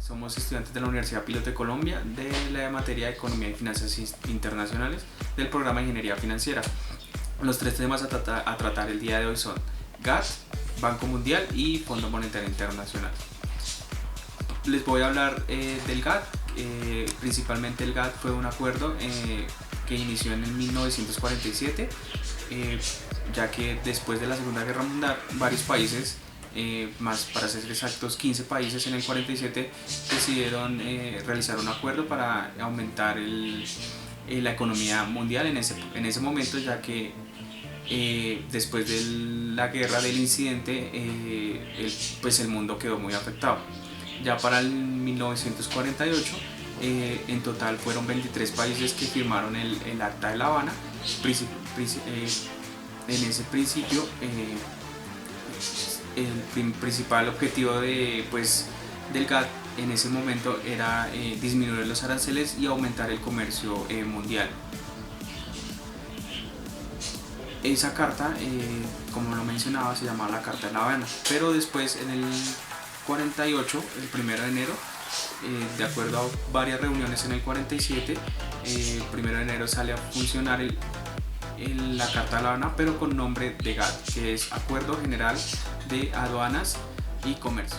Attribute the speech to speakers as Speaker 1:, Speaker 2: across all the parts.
Speaker 1: Somos estudiantes de la Universidad Piloto de Colombia de la materia de Economía y Finanzas Internacionales del programa de Ingeniería Financiera. Los tres temas a tratar el día de hoy son GATT, Banco Mundial y Fondo Monetario Internacional. Les voy a hablar del GATT. Principalmente el GATT fue un acuerdo que inició en el 1947, ya que después de la Segunda Guerra Mundial varios países, más para ser exactos 15 países en el 47, decidieron realizar un acuerdo para aumentar la economía mundial en ese momento, ya que después de la guerra, del incidente, el mundo quedó muy afectado. Ya para el 1948, en total fueron 23 países que firmaron el Acta de La Habana. En ese principio, el principal objetivo del GATT en ese momento era disminuir los aranceles y aumentar el comercio mundial. Esa carta, como lo mencionaba, se llamaba la Carta de La Habana, pero después, en el 48, el 1 de enero, de acuerdo a varias reuniones en el 47, el 1 de enero sale a funcionar la Carta de La Habana, pero con nombre de GATT, que es Acuerdo General de Aduanas y Comercio.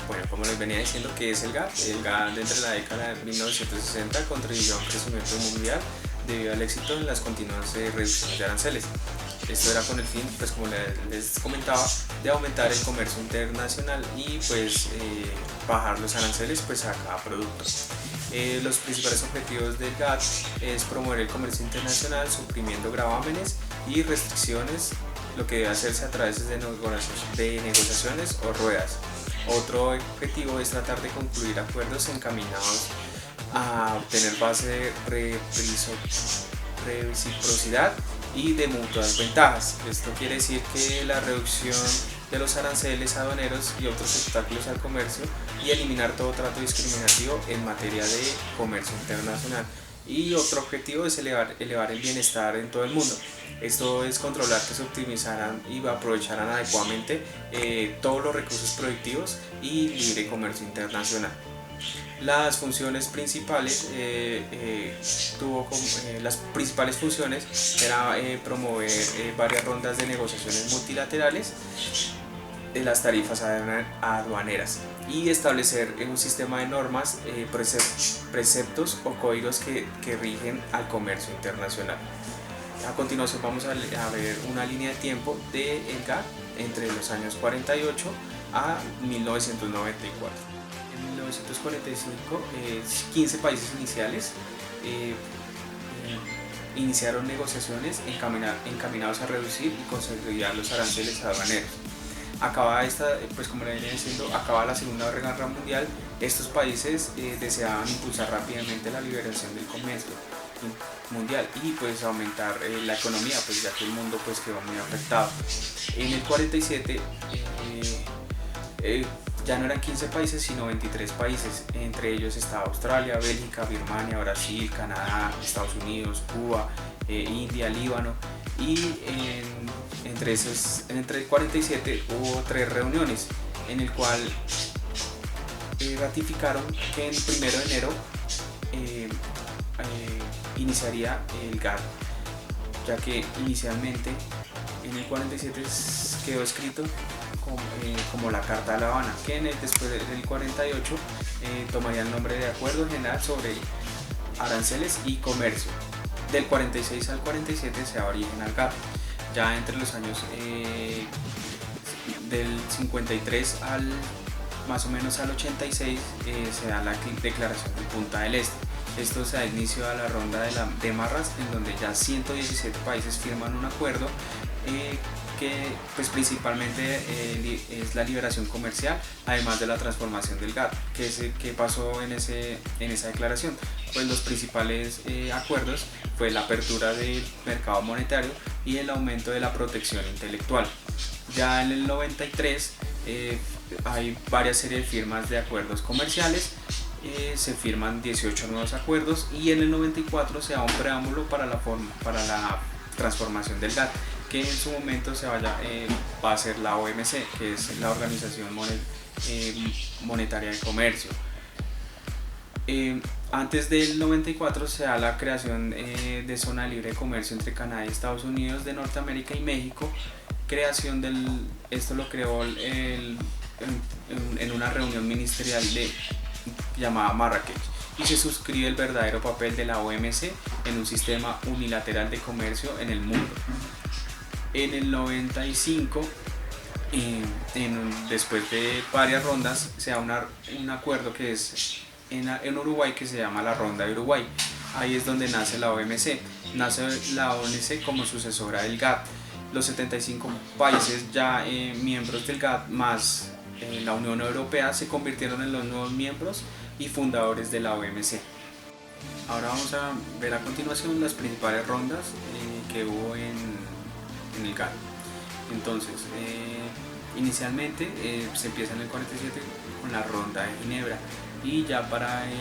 Speaker 2: Bueno, como les venía diciendo, ¿qué es el GATT? El GATT, entre la década de 1960, contribuyó a un crecimiento mundial debido al éxito en las continuas reducciones de aranceles. Esto era con el fin, pues como les comentaba, de aumentar el comercio internacional y bajar los aranceles a cada producto. Los principales objetivos del GATT es promover el comercio internacional suprimiendo gravámenes y restricciones, lo que debe hacerse a través de negociaciones o ruedas. Otro objetivo es tratar de concluir acuerdos encaminados a obtener base de reciprocidad y de mutuas ventajas. Esto quiere decir que la reducción de los aranceles aduaneros y otros obstáculos al comercio, y eliminar todo trato discriminativo en materia de comercio internacional. Y otro objetivo es elevar el bienestar en todo el mundo. Esto es controlar que se optimizaran y aprovecharan adecuadamente todos los recursos productivos y libre comercio internacional. Las funciones principales las principales funciones era promover varias rondas de negociaciones multilaterales de las tarifas aduaneras y establecer un sistema de normas, preceptos o códigos que rigen al comercio internacional. A continuación vamos a ver una línea de tiempo del GATT entre los años 48 a 1994. En 1945, 15 países iniciales iniciaron negociaciones encaminados a reducir y consolidar los aranceles aduaneros. Acaba como le venía diciendo, acaba la Segunda Guerra Mundial. Estos países deseaban impulsar rápidamente la liberación del comercio mundial y aumentar la economía, ya que el mundo quedó muy afectado. En el 47 ya no eran 15 países sino 23 países, entre ellos estaba Australia, Bélgica, Birmania, Brasil, Canadá, Estados Unidos, Cuba, India, Líbano, y entre el 47 hubo 3 reuniones en el cual ratificaron que el 1 de enero iniciaría el GATT, ya que inicialmente en el 47 quedó escrito como la Carta de La Habana, que después del 48 tomaría el nombre de Acuerdo General sobre Aranceles y Comercio. Del 46 al 47 se da origen al GATT. Ya entre los años del 53 más o menos al 86 se da la Declaración de Punta del Este. Esto se da inicio a la ronda de Marras, en donde ya 117 países firman un acuerdo que principalmente es la liberación comercial, además de la transformación del GATT. ¿Qué pasó en esa declaración? Los principales acuerdos fue la apertura del mercado monetario y el aumento de la protección intelectual. Ya en el 93 hay varias series de firmas de acuerdos comerciales, se firman 18 nuevos acuerdos, y en el 94 se da un preámbulo para la transformación del GATT, que en su momento va a ser la OMC, que es la Organización Monetaria de Comercio.
Speaker 1: Antes del 94 se da la creación de zona libre de comercio entre Canadá y Estados Unidos de Norteamérica y México. Esto lo creó en una reunión ministerial llamada Marrakech, y se suscribe el verdadero papel de la OMC en un sistema unilateral de comercio en el mundo. En el 95, después de varias rondas, se da un acuerdo que es en Uruguay, que se llama la Ronda de Uruguay. Ahí es donde nace la OMC. Nace la OMC como sucesora del GATT. Los 75 países ya miembros del GATT más la Unión Europea se convirtieron en los nuevos miembros y fundadores de la OMC. Ahora vamos a ver a continuación las principales rondas que hubo en el GATT. Entonces, inicialmente se empieza en el 47 con la Ronda de Ginebra, y ya para el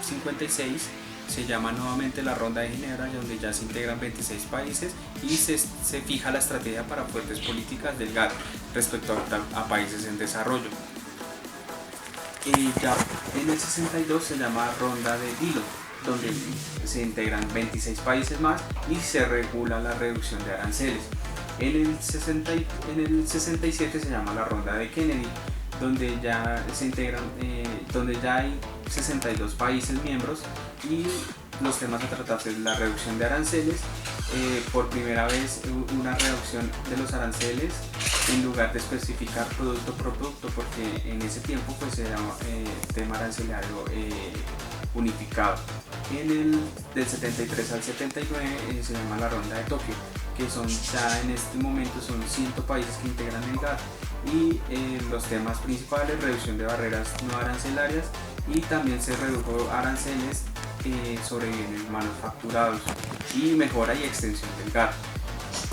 Speaker 1: 56 se llama nuevamente la Ronda de Ginebra, donde ya se integran 26 países y se fija la estrategia para fuertes políticas del GATT respecto a países en desarrollo. Y ya en el 62 se llama Ronda de Dillon, donde se integran 26 países más y se regula la reducción de aranceles. En el 67 se llama la Ronda de Kennedy, donde ya se integran, donde ya hay 62 países miembros, y los temas a tratar es la reducción de aranceles, por primera vez una reducción de los aranceles en lugar de especificar producto por producto, porque en ese tiempo pues era tema arancelario unificado. Del 73 al 79 se llama la Ronda de Tokio, que ya en este momento son 100 países que integran el GATT, y los temas principales: reducción de barreras no arancelarias, y también se redujo aranceles sobre bienes manufacturados, y mejora y extensión del GATT.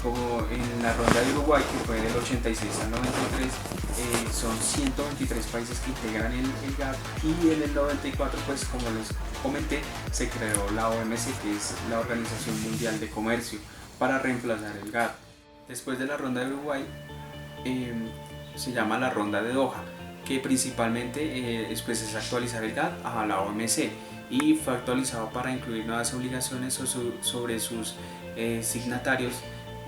Speaker 1: Como en la Ronda de Uruguay, que fue del 86 al 93, son 123 países que integran el GATT, y en el 94, pues como les comenté, se creó la OMC, que es la Organización Mundial de Comercio, para reemplazar el GATT. Después de la Ronda de Uruguay se llama la Ronda de Doha, que principalmente es actualizar el GATT a la OMC, y fue actualizado para incluir nuevas obligaciones sobre sus signatarios,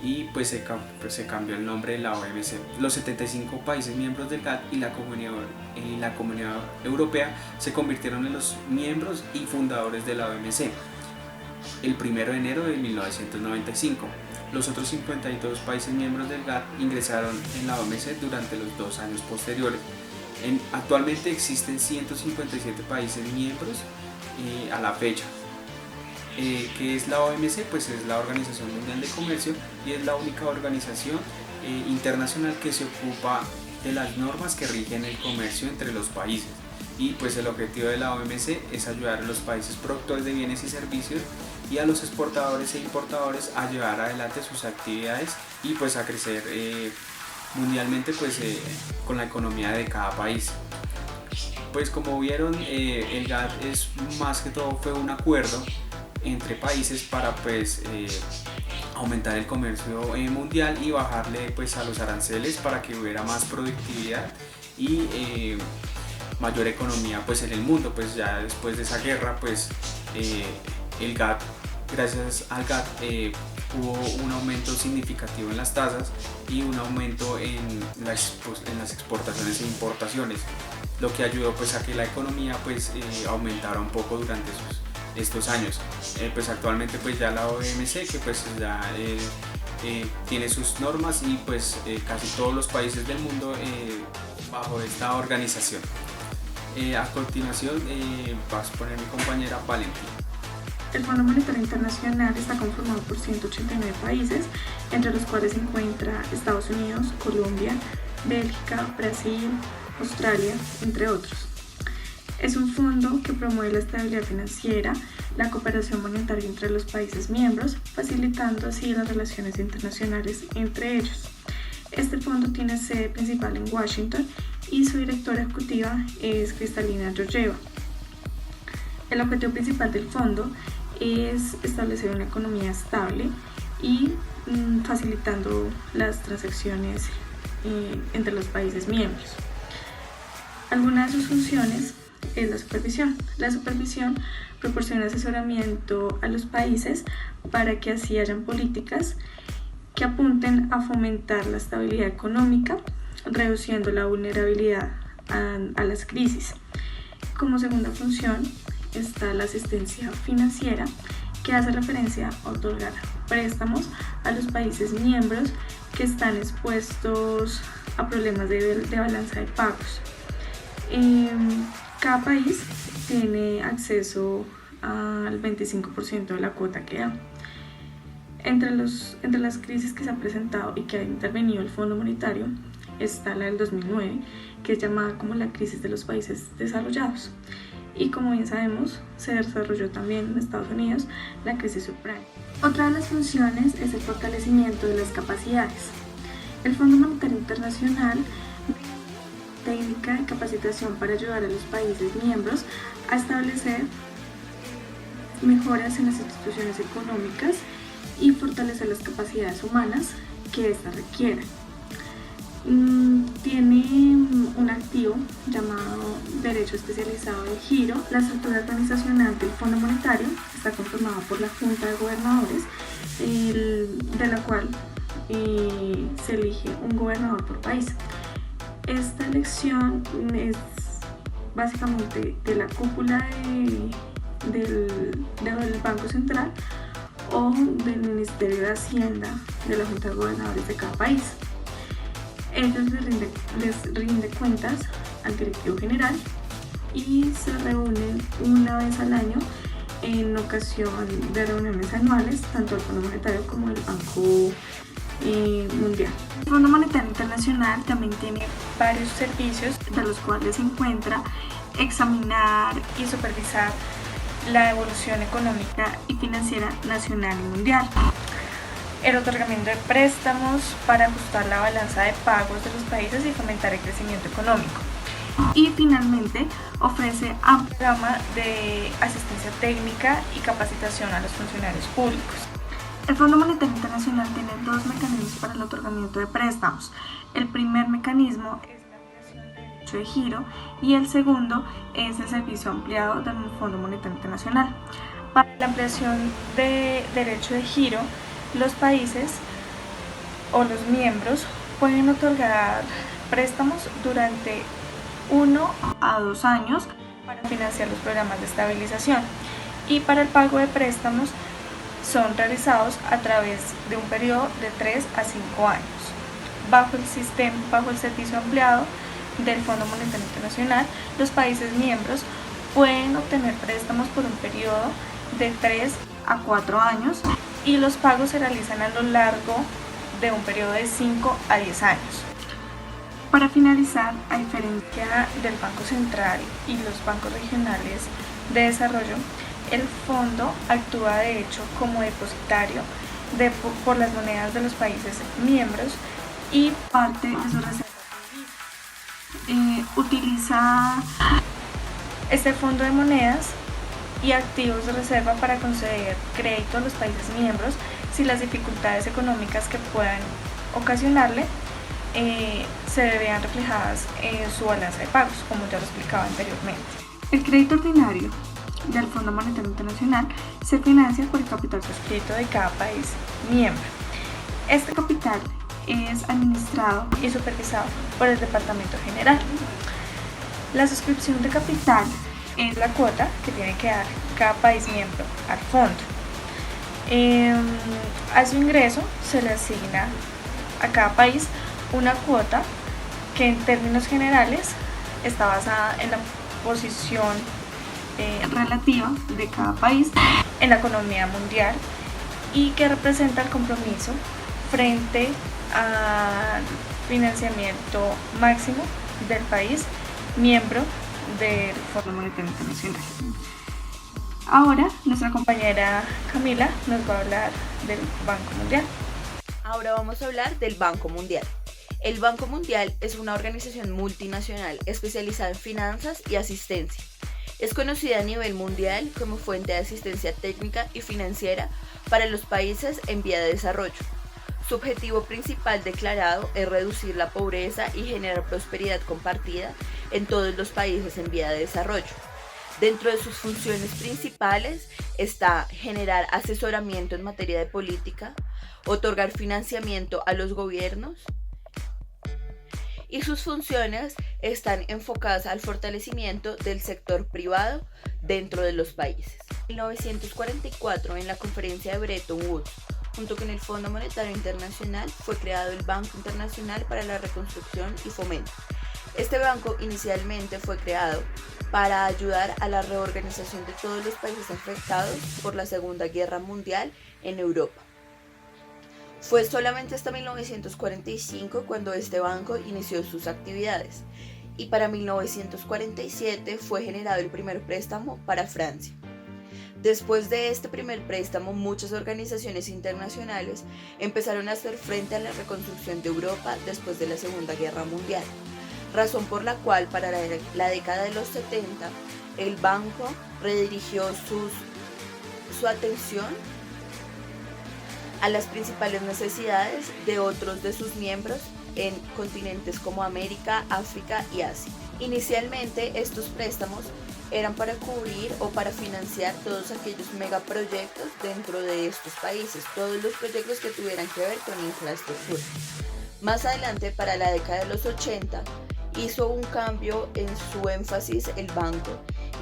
Speaker 1: y pues se cambió el nombre de la OMC. Los 75 países miembros del GATT y la Comunidad Europea se convirtieron en los miembros y fundadores de la OMC el 1 de enero de 1995. Los otros 52 países miembros del GATT ingresaron en la OMC durante los 2 años posteriores. Actualmente existen 157 países miembros a la fecha. ¿Qué es la OMC? Pues es la Organización Mundial de Comercio, y es la única organización internacional que se ocupa de las normas que rigen el comercio entre los países. Y pues el objetivo de la OMC es ayudar a los países productores de bienes y servicios y a los exportadores e importadores a llevar adelante sus actividades y pues a crecer mundialmente, pues con la economía de cada país. Pues como vieron, el GATT es más que todo fue un acuerdo entre países para pues aumentar el comercio mundial y bajarle pues a los aranceles para que hubiera más productividad y mayor economía pues en el mundo. Pues ya después de esa guerra pues el GATT, gracias al GATT hubo un aumento significativo en las tasas y un aumento en las exportaciones e importaciones, lo que ayudó pues a que la economía pues aumentara un poco durante estos años. Pues actualmente pues ya la OMC, que pues ya tiene sus normas, y pues casi todos los países del mundo bajo esta organización. A continuación va a exponer mi compañera Valentina.
Speaker 3: El Fondo Monetario Internacional está conformado por 189 países, entre los cuales se encuentra Estados Unidos, Colombia, Bélgica, Brasil, Australia, entre otros. Es un fondo que promueve la estabilidad financiera, la cooperación monetaria entre los países miembros, facilitando así las relaciones internacionales entre ellos. Este fondo tiene sede principal en Washington y su directora ejecutiva es Kristalina Georgieva. El objetivo principal del fondo es establecer una economía estable y facilitando las transacciones entre los países miembros. Algunas de sus funciones es la supervisión. La supervisión proporciona asesoramiento a los países para que así hayan políticas que apunten a fomentar la estabilidad económica, reduciendo la vulnerabilidad a las crisis. Como segunda función está la asistencia financiera, que hace referencia a otorgar préstamos a los países miembros que están expuestos a problemas de balanza de pagos. Cada país tiene acceso al 25% de la cuota que da. Entre las crisis que se han presentado y que ha intervenido el Fondo Monetario está la del 2009, que es llamada como la crisis de los países desarrollados. Y como bien sabemos, se desarrolló también en Estados Unidos la crisis subprime. Otra de las funciones es el fortalecimiento de las capacidades. El Fondo Monetario Internacional técnica y capacitación para ayudar a los países miembros a establecer mejoras en las instituciones económicas y fortalecer las capacidades humanas que éstas requieran. Tiene un activo llamado Derecho Especializado de Giro. La estructura organizacional del Fondo Monetario está conformada por la Junta de Gobernadores, de la cual se elige un gobernador por país. Esta elección es básicamente de la cúpula del Banco Central o del Ministerio de Hacienda de la Junta de Gobernadores de cada país. Ellos les rinde cuentas al directivo general y se reúnen una vez al año en ocasión de reuniones anuales, tanto el Fondo Monetario como el Banco Mundial. El Fondo Monetario Internacional también tiene varios servicios, de los cuales se encuentra examinar y supervisar la evolución económica y financiera nacional y mundial, el otorgamiento de préstamos para ajustar la balanza de pagos de los países y fomentar el crecimiento económico. Y finalmente ofrece un programa de asistencia técnica y capacitación a los funcionarios públicos. El Fondo Monetario Internacional tiene dos mecanismos para el otorgamiento de préstamos. El primer mecanismo es la ampliación del derecho de giro y el segundo es el servicio ampliado del Fondo Monetario Internacional. Para la ampliación de derecho de giro, los países o los miembros pueden otorgar préstamos durante 1 a 2 años para financiar los programas de estabilización, y para el pago de préstamos son realizados a través de un periodo de 3 a 5 años. Bajo el servicio ampliado del Fondo Monetario Internacional, los países miembros pueden obtener préstamos por un periodo de 3 a 4 años y los pagos se realizan a lo largo de un periodo de 5 a 10 años. Para finalizar, a diferencia del Banco Central y los bancos regionales de desarrollo, el fondo actúa de hecho como depositario por las monedas de los países miembros y parte de sus reservas. Utiliza este fondo de monedas y activos de reserva para conceder crédito a los países miembros si las dificultades económicas que puedan ocasionarle se vean reflejadas en su balanza de pagos, como ya lo explicaba anteriormente. El crédito ordinario del Fondo Monetario Internacional se financia por el capital suscrito de cada país miembro. Este capital es administrado y supervisado por el Departamento General. La suscripción de capital es la cuota que tiene que dar cada país miembro al fondo. A su ingreso se le asigna a cada país una cuota que en términos generales está basada en la posición relativa de cada país en la economía mundial y que representa el compromiso frente al financiamiento máximo del país miembro del Fondo Monetario Internacional. Ahora nuestra compañera Camila nos va a hablar del Banco Mundial.
Speaker 4: Ahora vamos a hablar del Banco Mundial. El Banco Mundial es una organización multinacional especializada en finanzas y asistencia. Es conocida a nivel mundial como fuente de asistencia técnica y financiera para los países en vía de desarrollo. Su objetivo principal declarado es reducir la pobreza y generar prosperidad compartida en todos los países en vía de desarrollo. Dentro de sus funciones principales está generar asesoramiento en materia de política, otorgar financiamiento a los gobiernos, y sus funciones están enfocadas al fortalecimiento del sector privado dentro de los países. En 1944, en la conferencia de Bretton Woods, junto con el Fondo Monetario Internacional, fue creado el Banco Internacional para la Reconstrucción y Fomento. Este banco inicialmente fue creado para ayudar a la reorganización de todos los países afectados por la Segunda Guerra Mundial en Europa. Fue solamente hasta 1945 cuando este banco inició sus actividades, y para 1947 fue generado el primer préstamo para Francia. Después de este primer préstamo, muchas organizaciones internacionales empezaron a hacer frente a la reconstrucción de Europa después de la Segunda Guerra Mundial, razón por la cual para la década de los 70 el banco redirigió su atención a las principales necesidades de otros de sus miembros en continentes como América, África y Asia. Inicialmente estos préstamos eran para cubrir o para financiar todos aquellos megaproyectos dentro de estos países, todos los proyectos que tuvieran que ver con infraestructura. Más adelante, para la década de los 80, hizo un cambio en su énfasis el banco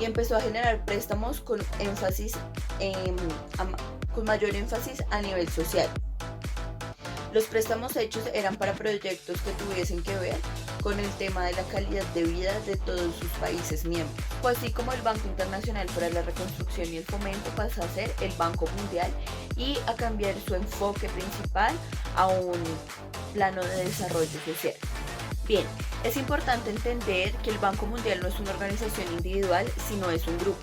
Speaker 4: y empezó a generar préstamos con mayor énfasis a nivel social. Los préstamos hechos eran para proyectos que tuviesen que ver con el tema de la calidad de vida de todos sus países miembros. Fue así como el Banco Internacional para la Reconstrucción y el Fomento pasó a ser el Banco Mundial y a cambiar su enfoque principal a un plano de desarrollo social. Bien, es importante entender que el Banco Mundial no es una organización individual, sino es un grupo,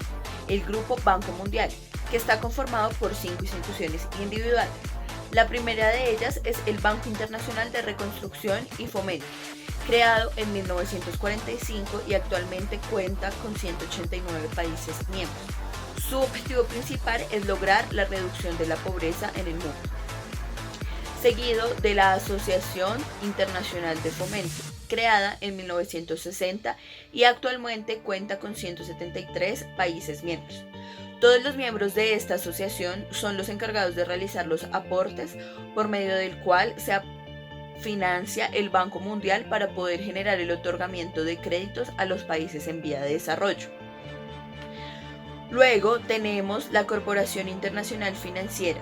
Speaker 4: el Grupo Banco Mundial, que está conformado por 5 instituciones individuales. La primera de ellas es el Banco Internacional de Reconstrucción y Fomento, creado en 1945 y actualmente cuenta con 189 países miembros. Su objetivo principal es lograr la reducción de la pobreza en el mundo. Seguido de la Asociación Internacional de Fomento, creada en 1960 y actualmente cuenta con 173 países miembros. Todos los miembros de esta asociación son los encargados de realizar los aportes por medio del cual se financia el Banco Mundial para poder generar el otorgamiento de créditos a los países en vía de desarrollo. Luego tenemos la Corporación Internacional Financiera.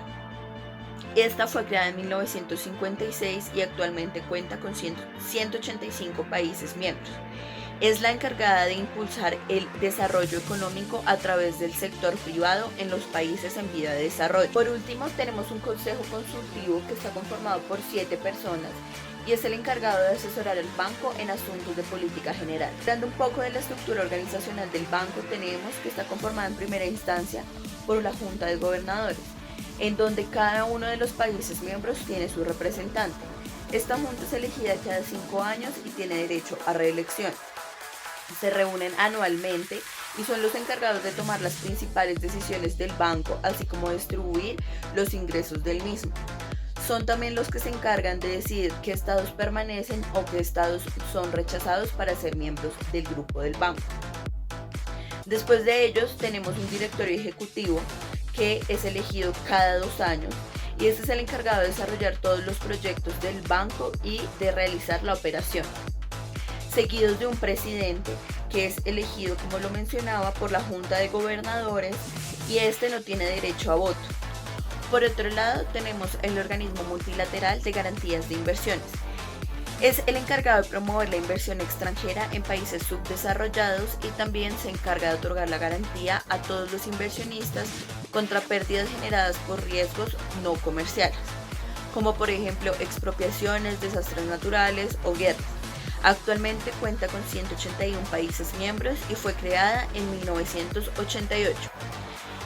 Speaker 4: Esta fue creada en 1956 y actualmente cuenta con 185 países miembros. Es la encargada de impulsar el desarrollo económico a través del sector privado en los países en vía de desarrollo. Por último, tenemos un consejo consultivo que está conformado por 7 personas y es el encargado de asesorar al banco en asuntos de política general. Dando un poco de la estructura organizacional del banco, tenemos que está conformada en primera instancia por la Junta de Gobernadores, en donde cada uno de los países miembros tiene su representante. Esta junta es elegida cada 5 años y tiene derecho a reelección. Se reúnen anualmente y son los encargados de tomar las principales decisiones del banco, así como distribuir los ingresos del mismo. Son también los que se encargan de decidir qué estados permanecen o qué estados son rechazados para ser miembros del grupo del banco. Después de ellos tenemos un directorio ejecutivo que es elegido cada 2 años y este es el encargado de desarrollar todos los proyectos del banco y de realizar la operación, seguidos de un presidente que es elegido, como lo mencionaba, por la Junta de Gobernadores y este no tiene derecho a voto. Por otro lado, tenemos el organismo multilateral de garantías de inversiones. Es el encargado de promover la inversión extranjera en países subdesarrollados y también se encarga de otorgar la garantía a todos los inversionistas contra pérdidas generadas por riesgos no comerciales, como por ejemplo expropiaciones, desastres naturales o guerras. Actualmente cuenta con 181 países miembros y fue creada en 1988.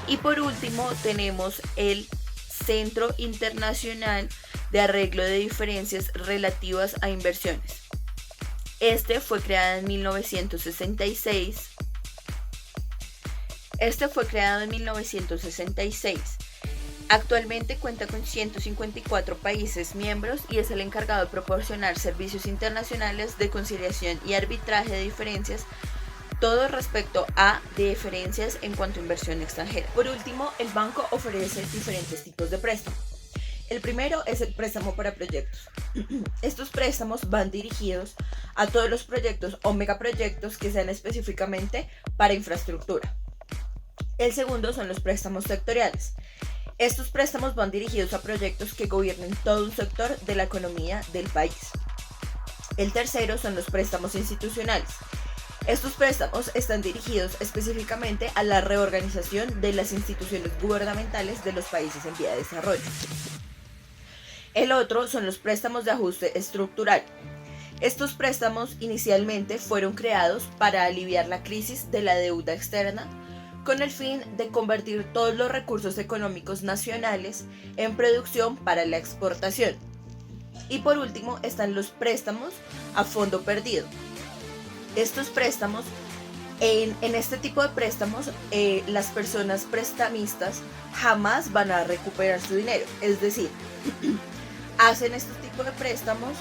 Speaker 4: Y por último tenemos el Centro Internacional de Arreglo de Diferencias Relativas a Inversiones. Este fue creado en 1966. Actualmente cuenta con 154 países miembros y es el encargado de proporcionar servicios internacionales de conciliación y arbitraje de diferencias, todo respecto a diferencias en cuanto a inversión extranjera. Por último, el banco ofrece diferentes tipos de préstamo. El primero es el préstamo para proyectos. Estos préstamos van dirigidos a todos los proyectos o megaproyectos que sean específicamente para infraestructura. El segundo son los préstamos sectoriales. Estos préstamos van dirigidos a proyectos que gobiernen todo un sector de la economía del país. El tercero son los préstamos institucionales. Estos préstamos están dirigidos específicamente a la reorganización de las instituciones gubernamentales de los países en vía de desarrollo. El otro son los préstamos de ajuste estructural. Estos préstamos inicialmente fueron creados para aliviar la crisis de la deuda externa con el fin de convertir todos los recursos económicos nacionales en producción para la exportación. Y por último están los préstamos a fondo perdido. Estos préstamos, en este tipo de préstamos, las personas prestamistas jamás van a recuperar su dinero. Es decir, hacen este tipo de préstamos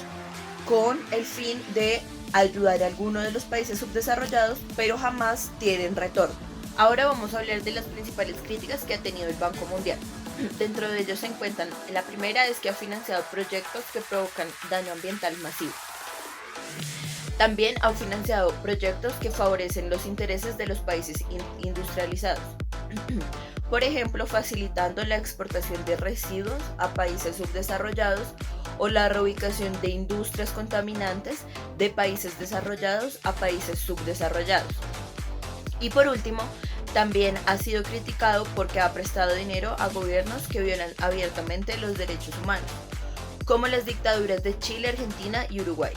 Speaker 4: con el fin de ayudar a alguno de los países subdesarrollados, pero jamás tienen retorno. Ahora vamos a hablar de las principales críticas que ha tenido el Banco Mundial. Dentro de ellos se encuentran, la primera es que ha financiado proyectos que provocan daño ambiental masivo. También ha financiado proyectos que favorecen los intereses de los países industrializados. Por ejemplo, facilitando la exportación de residuos a países subdesarrollados o la reubicación de industrias contaminantes de países desarrollados a países subdesarrollados. Y por último, también ha sido criticado porque ha prestado dinero a gobiernos que violan abiertamente los derechos humanos, como las dictaduras de Chile, Argentina y Uruguay.